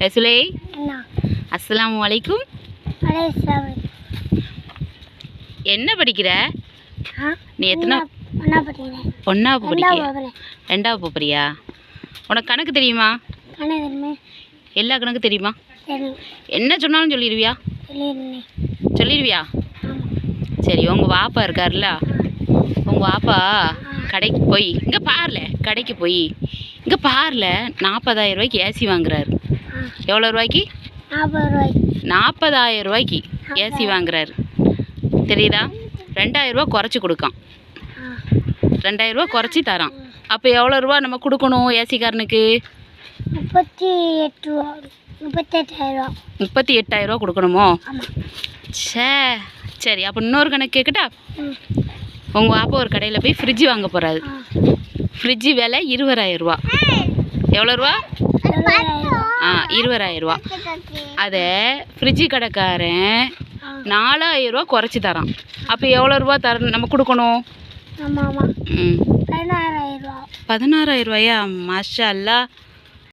ரசூலே அஸ்ஸலாமு அலைக்கும். என்ன படிக்கிற நீ? எத்தனை? ஒன்றாவது படிக்கிற? ரெண்டாவது போறியா? உனக்கு கணக்கு தெரியுமா? எல்லா கணக்கு தெரியுமா? என்ன சொன்னாலும் சொல்லிடுவியா? சொல்லிடுவியா? சரி, உங்கள் வாப்பா இருக்கார்ல, உங்கள் வாப்பா கடைக்கு போய் இங்கே பாருல, கடைக்கு போய் இங்கே பாருல 40,000 ரூபாய்க்கு ஏசி வாங்குறாரு. எவ்வளோ ரூபாய்க்கு? 40,000 ரூபாய்க்கு ஏசி வாங்குறாரு. தெரியுதா? 2,000 ரூபா குறைச்சி கொடுக்கான். 2,000 ரூபா குறைச்சி தரான். அப்போ எவ்வளோ ரூபா நம்ம கொடுக்கணும் ஏசிக்காரனுக்கு? 38,000 ரூபா கொடுக்கணுமோ? சரி, அப்போ இன்னொரு கணக்கு கேட்கட்டா? உங்கள் வாப்பா ஒரு கடையில் போய் ஃப்ரிட்ஜ் வாங்க போகிறாரு. ஃப்ரிட்ஜு விலை 20,000 ரூபா. எவ்வளோ ரூபா? 20,000 ரூபா. அதை ஃப்ரிட்ஜு கடைக்காரன் 4,000 ரூபா குறைச்சி தரான். அப்போ எவ்வளோ ரூபா நம்ம கொடுக்கணும்? 16,000 ரூபா. 16,000 ரூபாயா? மாஷா அல்லாஹ்.